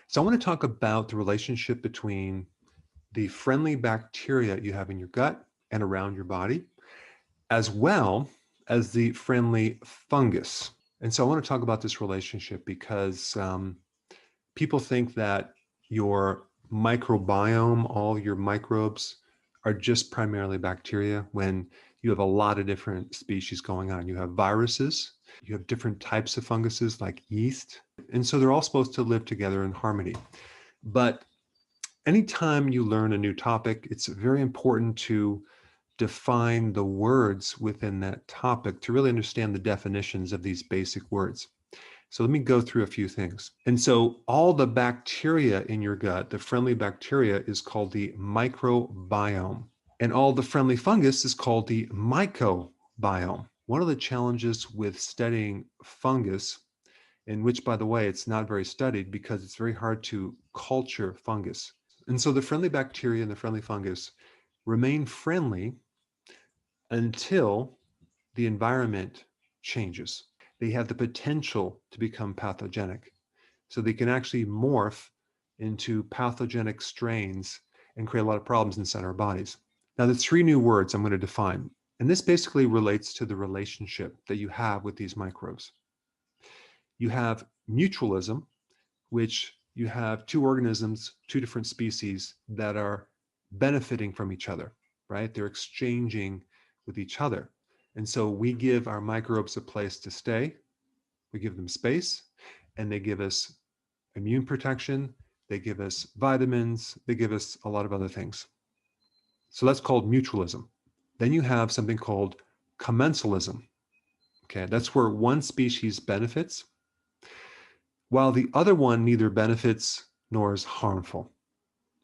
So I want to talk about the relationship between the friendly bacteria you have in your gut and around your body, as well as the friendly fungus. And so I want to talk about this relationship because people think that your microbiome, all your microbes, are just primarily bacteria when you have a lot of different species going on. You have viruses, you have different types of funguses like yeast. And so they're all supposed to live together in harmony. But anytime you learn a new topic, it's very important to define the words within that topic to really understand the definitions of these basic words. So let me go through a few things. And so all the bacteria in your gut, the friendly bacteria, is called the microbiome. And all the friendly fungus is called the mycobiome. One of the challenges with studying fungus, in which, by the way, it's not very studied because it's very hard to culture fungus. And so the friendly bacteria and the friendly fungus remain friendly until the environment changes. They have the potential to become pathogenic. So they can actually morph into pathogenic strains and create a lot of problems inside our bodies. Now, the three new words I'm going to define, and this basically relates to the relationship that you have with these microbes. You have mutualism, which you have two organisms, two different species that are benefiting from each other, right? They're exchanging with each other. And so we give our microbes a place to stay. We give them space, and they give us immune protection. They give us vitamins. They give us a lot of other things. So that's called mutualism. Then you have something called commensalism. Okay, that's where one species benefits, while the other one neither benefits nor is harmful.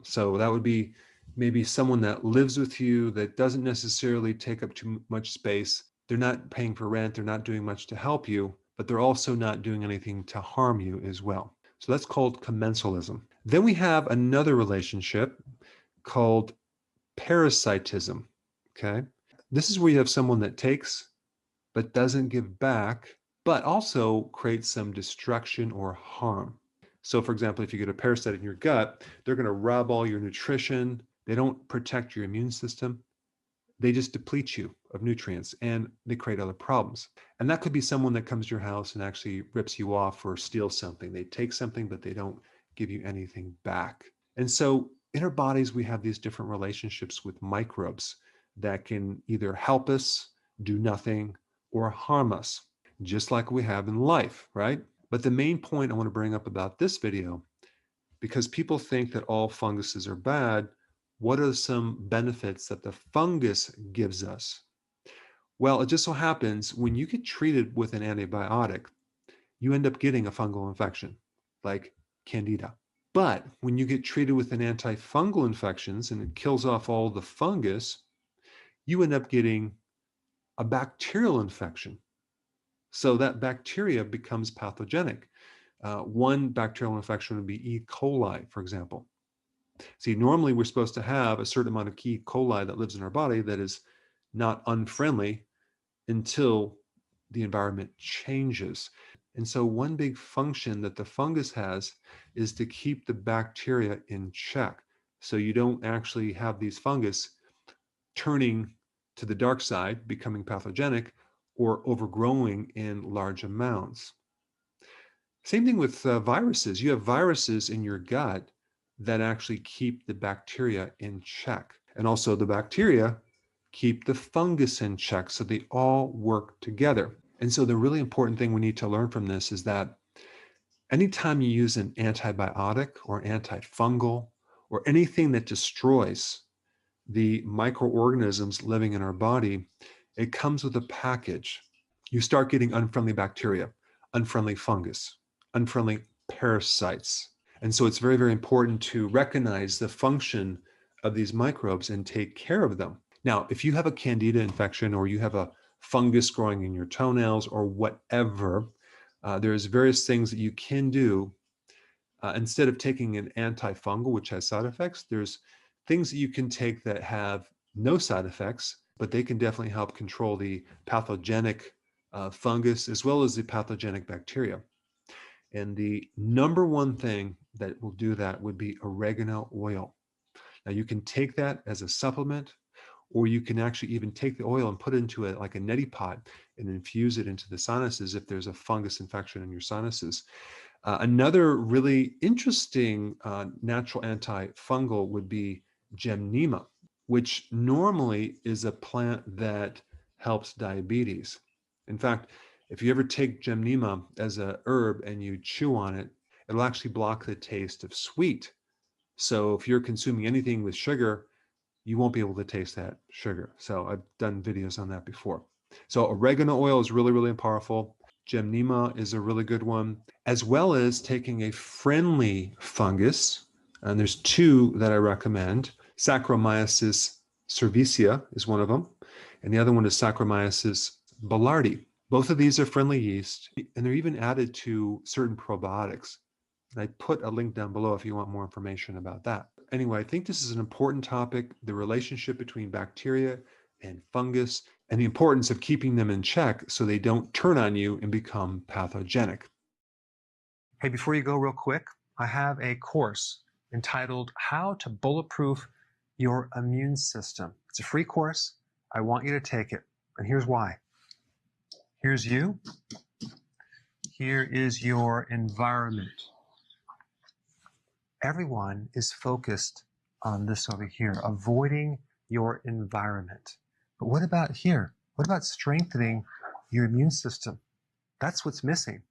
So that would be maybe someone that lives with you that doesn't necessarily take up too much space. They're not paying for rent. They're not doing much to help you, but they're also not doing anything to harm you as well. So that's called commensalism. Then we have another relationship called parasitism. Okay. This is where you have someone that takes but doesn't give back, but also creates some destruction or harm. So for example, if you get a parasite in your gut, they're going to rob all your nutrition. They don't protect your immune system. They just deplete you of nutrients and they create other problems. And that could be someone that comes to your house and actually rips you off or steals something. They take something, but they don't give you anything back. And so in our bodies, we have these different relationships with microbes that can either help us, do nothing, or harm us, just like we have in life, right? But the main point I want to bring up about this video, because people think that all funguses are bad, what are some benefits that the fungus gives us? Well, it just so happens when you get treated with an antibiotic, you end up getting a fungal infection like Candida. But when you get treated with an antifungal infections and it kills off all the fungus, you end up getting a bacterial infection. So that bacteria becomes pathogenic. One bacterial infection would be E. coli, for example. See, normally we're supposed to have a certain amount of E. coli that lives in our body that is not unfriendly until the environment changes. And so one big function that the fungus has is to keep the bacteria in check. So you don't actually have these fungus turning to the dark side, becoming pathogenic, or overgrowing in large amounts. Same thing with viruses. You have viruses in your gut that actually keep the bacteria in check. And also the bacteria keep the fungus in check. So they all work together. And so the really important thing we need to learn from this is that anytime you use an antibiotic or antifungal or anything that destroys the microorganisms living in our body, it comes with a package. You start getting unfriendly bacteria, unfriendly fungus, unfriendly parasites. And so it's very, very important to recognize the function of these microbes and take care of them. Now, if you have a candida infection or you have a fungus growing in your toenails or whatever, there's various things that you can do. Instead of taking an antifungal, which has side effects, there's things that you can take that have no side effects, but they can definitely help control the pathogenic fungus as well as the pathogenic bacteria. And the number one thing that will do that would be oregano oil. Now you can take that as a supplement, or you can actually even take the oil and put it into like a neti pot and infuse it into the sinuses if there's a fungus infection in your sinuses. Another really interesting natural antifungal would be Gymnema, which normally is a plant that helps diabetes. In fact, if you ever take Gymnema as a herb and you chew on it, it'll actually block the taste of sweet. So if you're consuming anything with sugar, you won't be able to taste that sugar. So I've done videos on that before. So oregano oil is really, really powerful. Gymnema is a really good one, as well as taking a friendly fungus. And there's two that I recommend. Saccharomyces cerevisiae is one of them, and the other one is Saccharomyces boulardii. Both of these are friendly yeast, and they're even added to certain probiotics. And I put a link down below if you want more information about that. Anyway, I think this is an important topic, the relationship between bacteria and fungus, and the importance of keeping them in check so they don't turn on you and become pathogenic. Hey, before you go real quick, I have a course entitled How to Bulletproof Your Immune System. It's a free course. I want you to take it. And here's why. Here's you. Here is your environment. Everyone is focused on this over here, avoiding your environment. But what about here? What about strengthening your immune system? That's what's missing.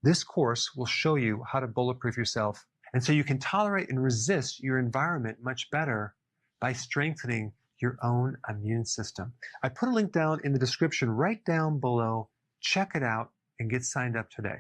This course will show you how to bulletproof yourself, and so you can tolerate and resist your environment much better by strengthening your own immune system. I put a link down in the description right down below. Check it out and get signed up today.